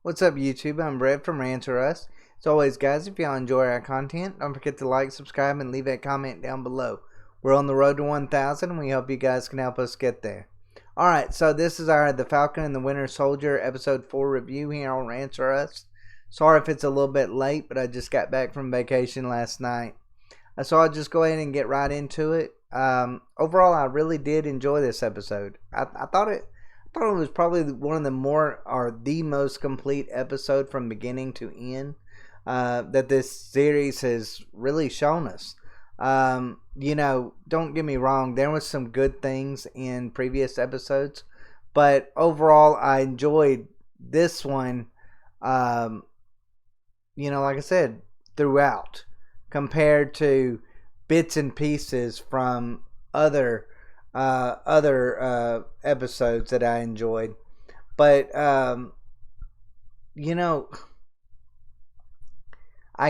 What's up, YouTube? I'm Brett from Rants. As always, guys, if y'all enjoy our content, don't forget to like, subscribe, and leave a comment down below. We're on the road to 1,000, and we hope you guys can help us get there. Alright, so this is our The Falcon and the Winter Soldier Episode 4 review here on Rants. Sorry if it's a little bit late, but I just got back from vacation last night. So I'll just go ahead and get right into it. Overall, I really did enjoy this episode. I thought it was probably one of the the most complete episode from beginning to end that this series has really shown us. Don't get me wrong, there was some good things in previous episodes, but overall, I enjoyed this one. Like I said, throughout, compared to bits and pieces from other episodes that I enjoyed. But I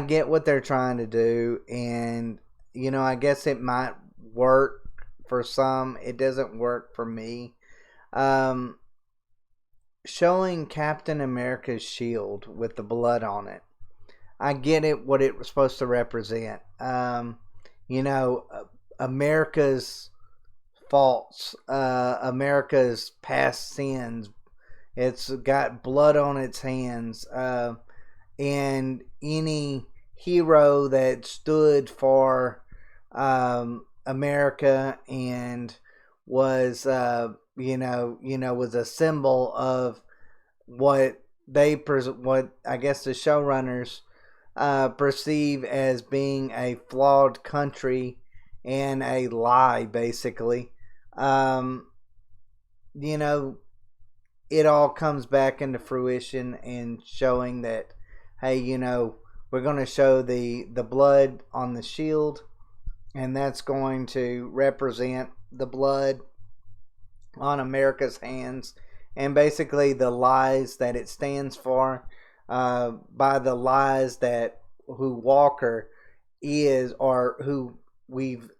get what they're trying to do, and I guess it might work for some. It doesn't work for me. Showing Captain America's shield with the blood on it, I get it, what it was supposed to represent. America's faults, America's past sins. It's got blood on its hands, and any hero that stood for America and was was a symbol of what I guess the showrunners perceive as being a flawed country and a lie, basically. It all comes back into fruition and showing that, hey, we're going to show the blood on the shield, and that's going to represent the blood on America's hands, and basically the lies that it stands for, by the lies that who Walker is, or who we've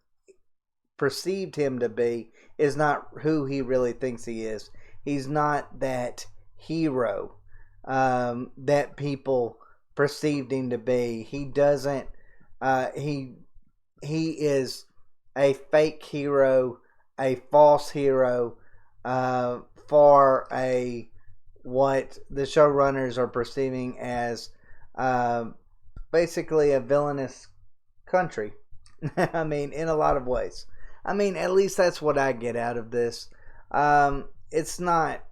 perceived him to be, is not who he really thinks he is. He's not that hero that people perceived him to be. He doesn't. He is a fake hero, a false hero, for what the showrunners are perceiving as basically a villainous country. I mean, in a lot of ways. I mean, at least that's what I get out of this. It's not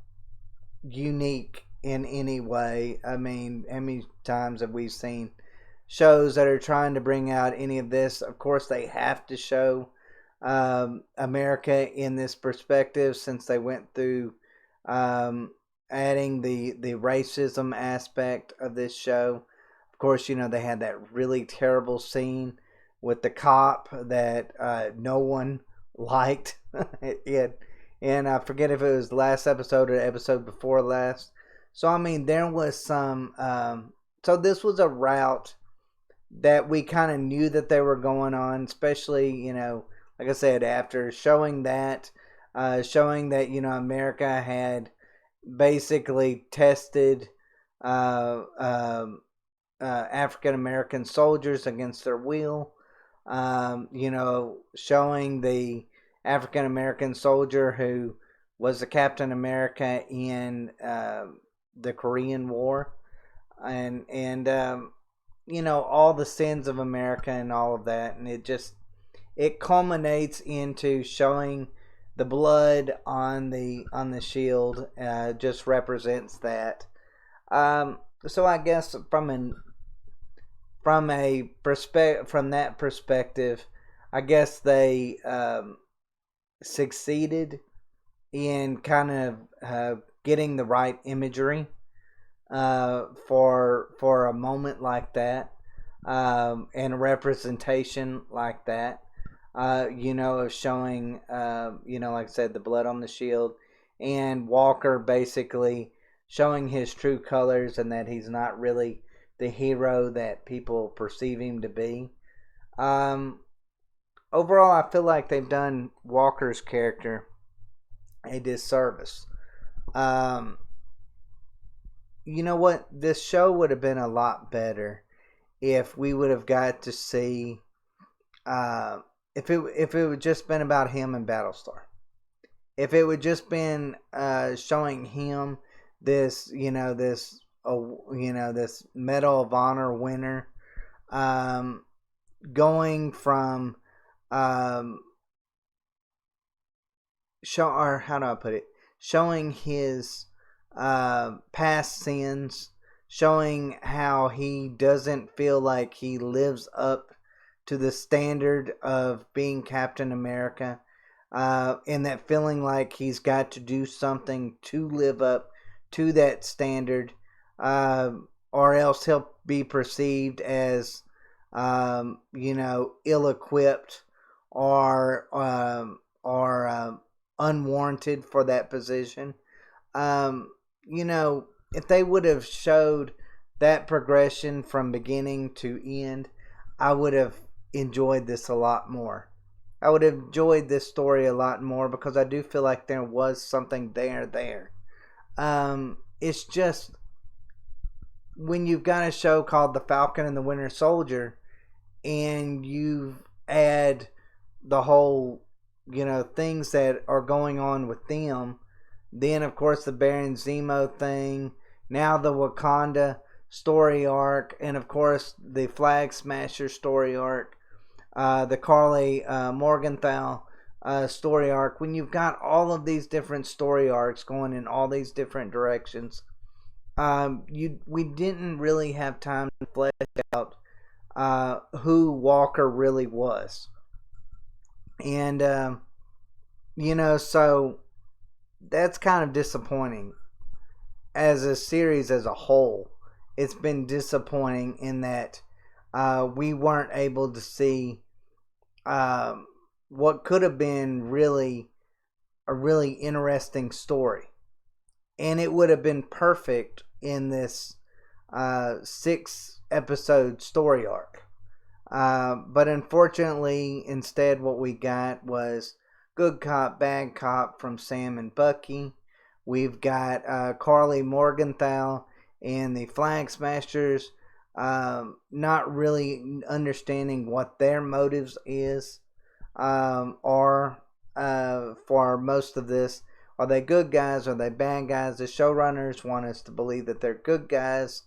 unique in any way. I mean, how many times have we seen shows that are trying to bring out any of this? Of course, they have to show America in this perspective, since they went through adding the racism aspect of this show. Of course, they had that really terrible scene with the cop that no one liked. And I forget if it was the last episode or the episode before last. So, I mean, there was some... so this was a route that we kind of knew that they were going on, especially, like I said, after showing that, America had basically tested African American soldiers against their will. Showing the African American soldier who was the Captain America in the Korean War, and all the sins of America and all of that, and it culminates into showing the blood on the shield. Just represents that. So I guess from that perspective, I guess they succeeded in kind of getting the right imagery for a moment like that, and a representation like that, of showing, like I said, the blood on the shield, and Walker basically showing his true colors, and that he's not really the hero that people perceive him to be. Overall, I feel like they've done Walker's character a disservice. you know what? This show would have been a lot better if we would have got to see, uh, if it would just been about him and Battlestar. If it would just been showing him this, this Medal of Honor winner, um, going from um, or how do I put it? Showing his past sins, showing how he doesn't feel like he lives up to the standard of being Captain America, and that feeling like he's got to do something to live up to that standard, or else he'll be perceived as, ill-equipped or unwarranted for that position. Um, if they would have showed that progression from beginning to end, I would have enjoyed this a lot more. I would have enjoyed this story a lot more because I do feel like there was something there. It's just when you've got a show called The Falcon and the Winter Soldier and you add the whole, things that are going on with them, then of course the Baron Zemo thing, now the Wakanda story arc, and of course the Flagsmashers story arc, the Carly Morgenthau story arc. When you've got all of these different story arcs going in all these different directions, we didn't really have time to flesh out who Walker really was, and so that's kind of disappointing as a series as a whole. It's been disappointing in that we weren't able to see what could have been a really interesting story. And it would have been perfect in this 6-episode story arc. But unfortunately, instead, what we got was good cop, bad cop from Sam and Bucky. We've got Carly Morgenthau and the Flagsmashers not really understanding what their motives are for most of this. Are they good guys? Are they bad guys? The showrunners want us to believe that they're good guys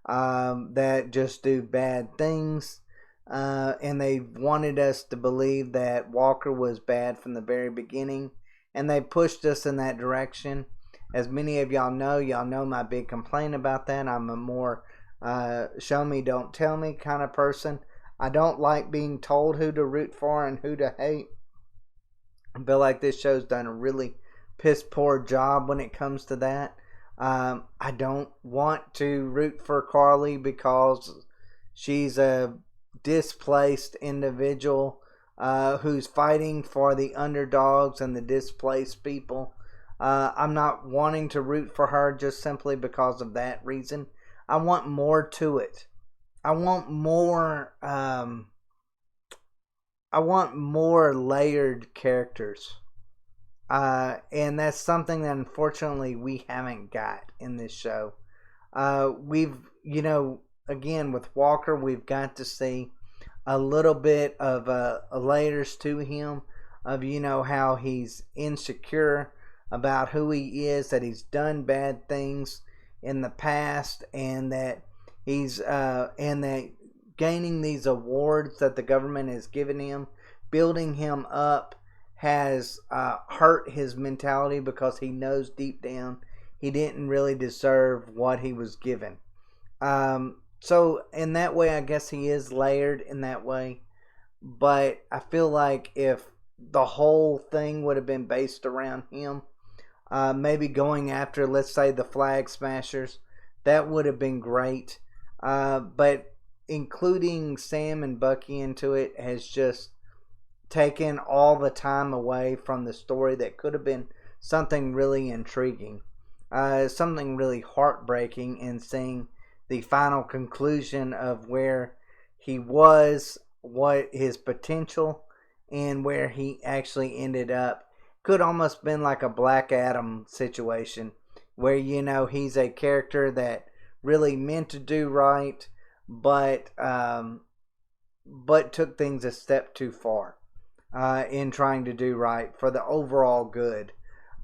that just do bad things. And they wanted us to believe that Walker was bad from the very beginning. And they pushed us in that direction. As many of y'all know my big complaint about that. I'm a more show me, don't tell me kind of person. I don't like being told who to root for and who to hate. I feel like this show's done a really piss poor job when it comes to that. I don't want to root for Carly because she's a displaced individual who's fighting for the underdogs and the displaced people. I'm not wanting to root for her just simply because of that reason. I want more to it. I want more layered characters. And that's something that unfortunately we haven't got in this show. We've, again, with Walker, we've got to see a little bit of layers to him of, how he's insecure about who he is, that he's done bad things in the past, and that he's, and that gaining these awards that the government has given him, building him up, has hurt his mentality because he knows deep down he didn't really deserve what he was given. So in that way, I guess he is layered in that way. But I feel like if the whole thing would have been based around him, maybe going after, let's say, the Flagsmashers, that would have been great. But including Sam and Bucky into it has just taken all the time away from the story that could have been something really intriguing, something really heartbreaking in seeing the final conclusion of where he was, what his potential, and where he actually ended up. Could almost been like a Black Adam situation. where he's a character that really meant to do right, but took things a step too far in trying to do right for the overall good.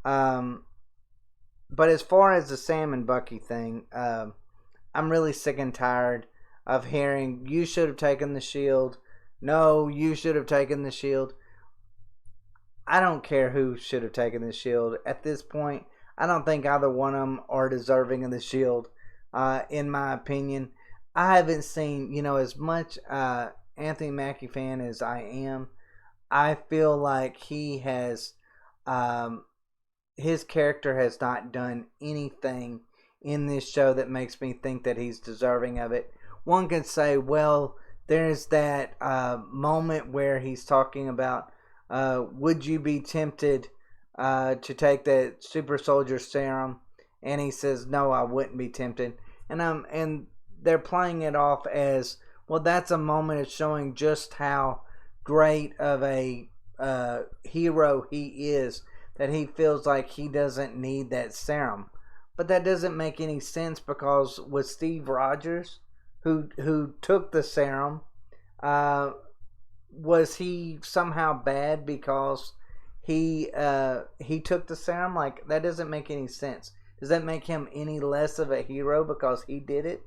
But as far as the Sam and Bucky thing, I'm really sick and tired of hearing, you should have taken the shield. No, you should have taken the shield. I don't care who should have taken the shield. At this point, I don't think either one of them are deserving of the shield, in my opinion. I haven't seen, as much Anthony Mackie fan as I am. I feel like he has, his character has not done anything in this show that makes me think that he's deserving of it. One could say, well, there's that moment where he's talking about, would you be tempted to take that super soldier serum? And he says, no, I wouldn't be tempted. And they're playing it off as, well, that's a moment of showing just how great of a hero he is, that he feels like he doesn't need that serum. But that doesn't make any sense, because with Steve Rogers, who took the serum, was he somehow bad because he took the serum? Like, that doesn't make any sense. Does that make him any less of a hero because he did it?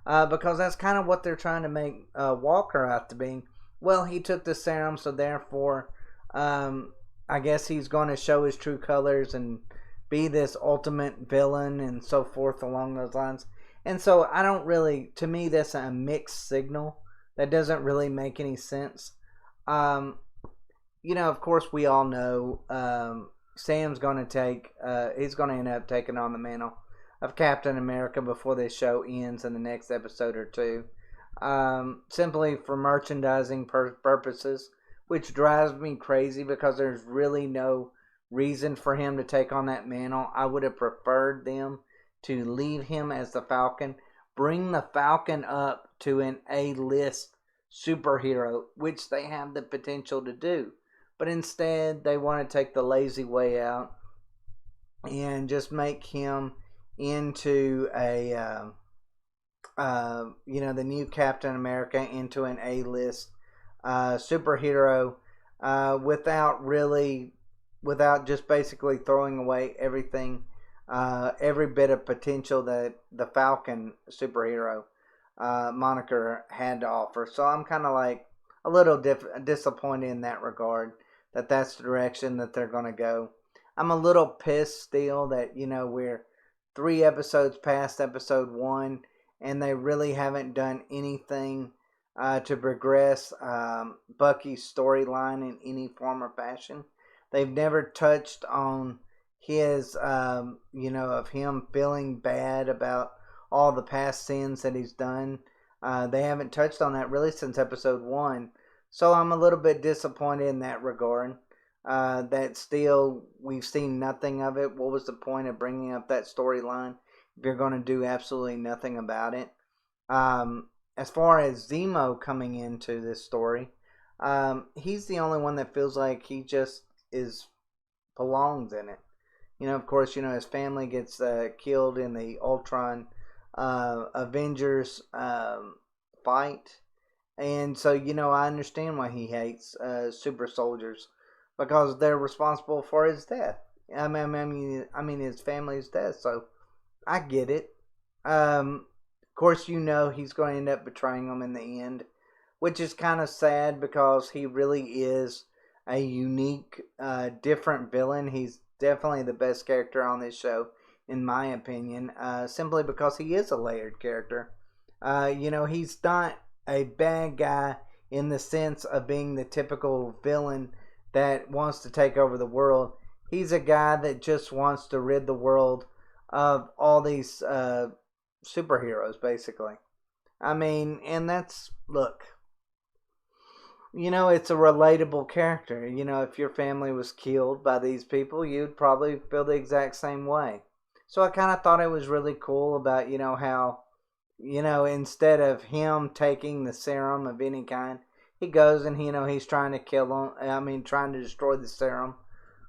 Because that's kind of what they're trying to make Walker out to be. Well, he took the serum, so therefore, I guess he's going to show his true colors and be this ultimate villain and so forth along those lines. And so I don't really, to me, that's a mixed signal that doesn't really make any sense. Of course, we all know Sam's going to he's going to end up taking on the mantle of Captain America before this show ends in the next episode or two. Simply for merchandising purposes, which drives me crazy because there's really no reason for him to take on that mantle. I would have preferred them to leave him as the Falcon, bring the Falcon up to an A-list superhero, which they have the potential to do. But instead, they want to take the lazy way out and just make him into the new Captain America, into an A-list superhero, without just basically throwing away everything, every bit of potential that the Falcon superhero moniker had to offer. So I'm kind of like a little disappointed in that regard, that that's the direction that they're going to go. I'm a little pissed still that, we're 3 episodes past episode 1 and they really haven't done anything to progress Bucky's storyline in any form or fashion. They've never touched on his, of him feeling bad about all the past sins that he's done. They haven't touched on that really since episode 1. So I'm a little bit disappointed in that regard. That still, we've seen nothing of it. What was the point of bringing up that storyline if you're going to do absolutely nothing about it? As far as Zemo coming into this story, he's the only one that feels like he just belongs in it. Of course, his family gets killed in the Ultron Avengers fight. And so, I understand why he hates super soldiers, because they're responsible for his death. I mean his family's death. So I get it. Of course, he's going to end up betraying them in the end, which is kind of sad because he really is a unique, different villain. He's definitely the best character on this show, in my opinion, simply because he is a layered character. He's not a bad guy in the sense of being the typical villain that wants to take over the world. He's a guy that just wants to rid the world of all these superheroes, basically. And that's, look, it's a relatable character. If your family was killed by these people, you'd probably feel the exact same way. So I kind of thought it was really cool about, how, instead of him taking the serum of any kind, he goes and, he's trying to kill him. Trying to destroy the serum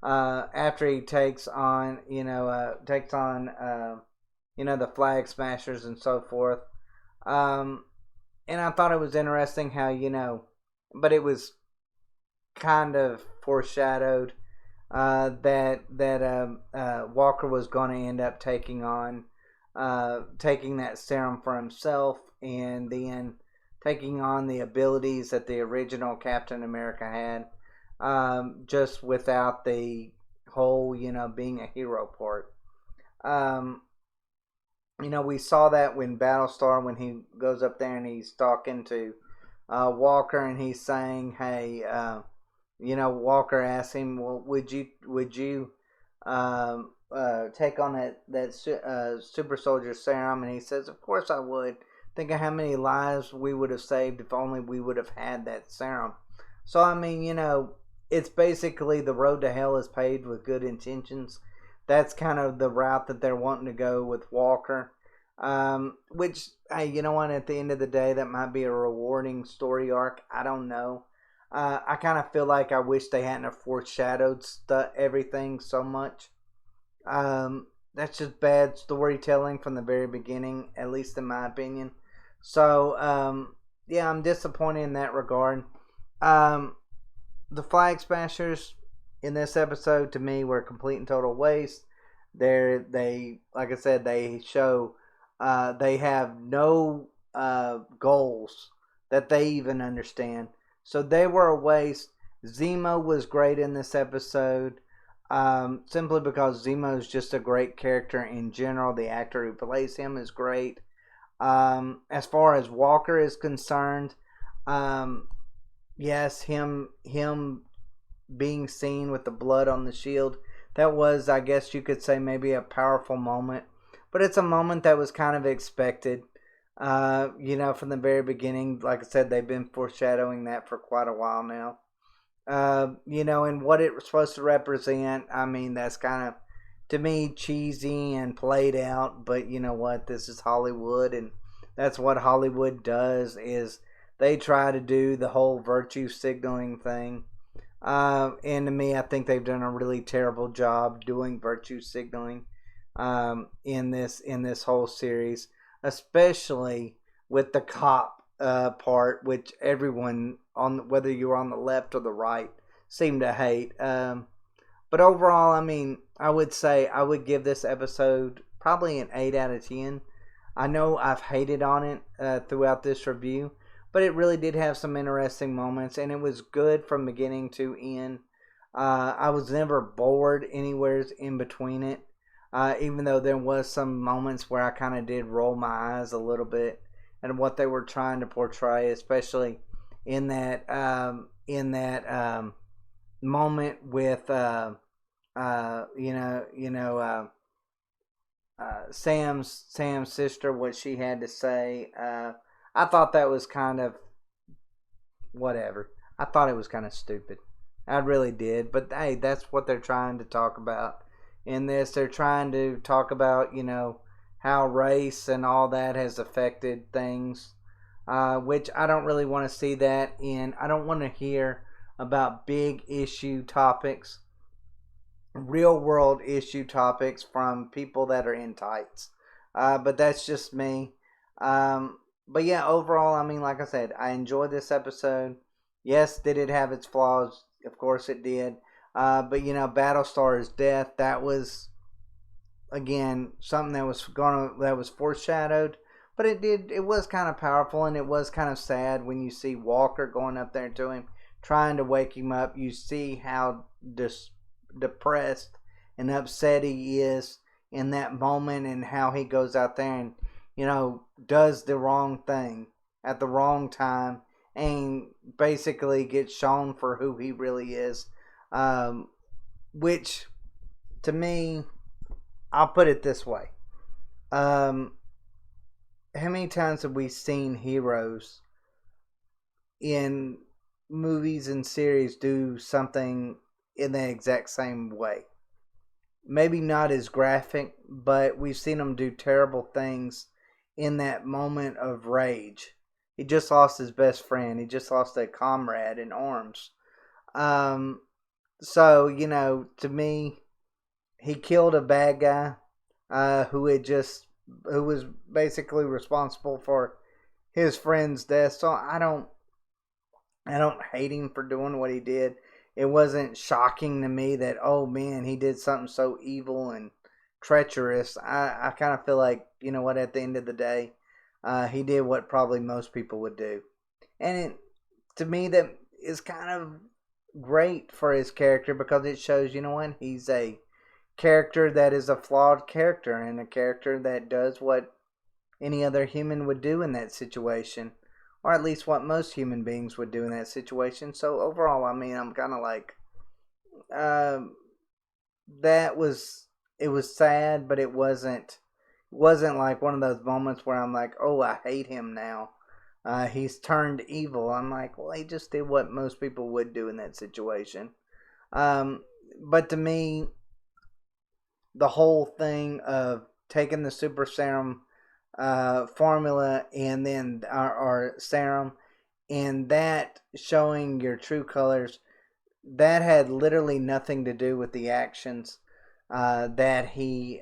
after he takes on, the Flagsmashers and so forth. And I thought it was interesting how, but it was kind of foreshadowed that Walker was going to end up taking that serum for himself, and then taking on the abilities that the original Captain America had, just without the whole, being a hero part. We saw that when Battlestar, when he goes up there and he's talking to Walker, and he's saying, "Hey, Walker asks him, well, would you take on that super soldier serum?" And he says, "Of course I would. Think of how many lives we would have saved if only we would have had that serum." So I mean, it's basically the road to hell is paved with good intentions. That's kind of the route that they're wanting to go with Walker. Which, hey, you know what? At the end of the day, that might be a rewarding story arc. I don't know. I kind of feel like I wish they hadn't have foreshadowed everything so much. That's just bad storytelling from the very beginning, at least in my opinion. So, yeah, I'm disappointed in that regard. The Flagsmashers in this episode, to me, were a complete and total waste. They, like I said, they show they have no goals that they even understand. So they were a waste. Zemo was great in this episode, simply because Zemo is just a great character in general. The actor who plays him is great. As far as Walker is concerned, yes, him being seen with the blood on the shield, that was, I guess you could say, maybe a powerful moment. But it's a moment that was kind of expected. From the very beginning. Like I said, they've been foreshadowing that for quite a while now. And what it was supposed to represent, I mean, that's kind of, to me, cheesy and played out. But you know what? This is Hollywood, and that's what Hollywood does, is they try to do the whole virtue signaling thing. And to me, I think they've done a really terrible job doing virtue signaling in this whole series, especially with the cop part, which everyone, on whether you're on the left or the right, seemed to hate. But overall, I mean, I would say I would give this episode probably an 8 out of 10. I know I've hated on it throughout this review, but it really did have some interesting moments, and it was good from beginning to end. I was never bored anywhere in between it. Even though there was some moments where I kind of did roll my eyes a little bit at what they were trying to portray, especially in that moment with Sam's sister, what she had to say. I thought that was kind of whatever. I thought it was kind of stupid. I really did, but hey, that's what they're trying to talk about. In this, they're trying to talk about, how race and all that has affected things, which I don't really want to see that in. I don't want to hear about big issue topics, real world issue topics from people that are in tights. But that's just me. But yeah, overall, I mean, like I said, I enjoyed this episode. Yes, did it have its flaws? Of course it did. But Battlestar's death, that was, again, something that was foreshadowed. But it was kind of powerful, and it was kind of sad when you see Walker going up there to him, trying to wake him up. You see how depressed and upset he is in that moment, and how he goes out there and, does the wrong thing at the wrong time, and basically gets shown for who he really is. Which, to me, I'll put it this way. How many times have we seen heroes in movies and series do something in the exact same way? Maybe not as graphic, but we've seen them do terrible things in that moment of rage. He just lost his best friend. He just lost a comrade in arms. So, to me, he killed a bad guy who was basically responsible for his friend's death. So I don't hate him for doing what he did. It wasn't shocking to me that, oh man, he did something so evil and treacherous. I kind of feel like, you know what, at the end of the day, he did what probably most people would do. And to me, that is kind of great for his character because it shows, you know what, he's a character that is a flawed character and a character that does what any other human would do in that situation, or at least what most human beings would do in that situation. So overall, I mean, I'm kind of like, uh, that was it was sad, but it wasn't like one of those moments where I'm like, oh, I hate him now. He's turned evil. I'm like, well, he just did what most people would do in that situation. Um, but to me, the whole thing of taking the super serum formula and then our serum and that showing your true colors, that had literally nothing to do with the actions that he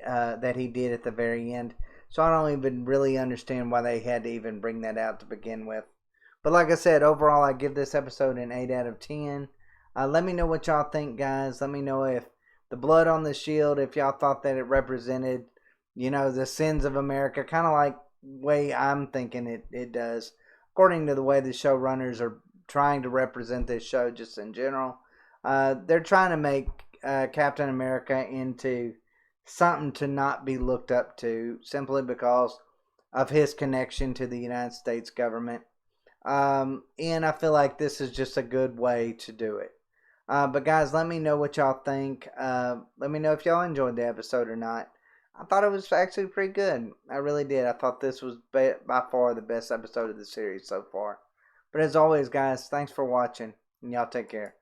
did at the very end. So I don't even really understand why they had to even bring that out to begin with. But like I said, overall, I give this episode an 8 out of 10. Let me know what y'all think, guys. Let me know if the blood on the shield, if y'all thought that it represented, the sins of America, kind of like way I'm thinking it does, according to the way the showrunners are trying to represent this show just in general. They're trying to make Captain America into something to not be looked up to simply because of his connection to the United States government. And I feel like this is just a good way to do it. But guys, let me know what y'all think. Let me know if y'all enjoyed the episode or not. I thought it was actually pretty good. I really did. I thought this was by far the best episode of the series so far. But as always, guys, thanks for watching. And y'all take care.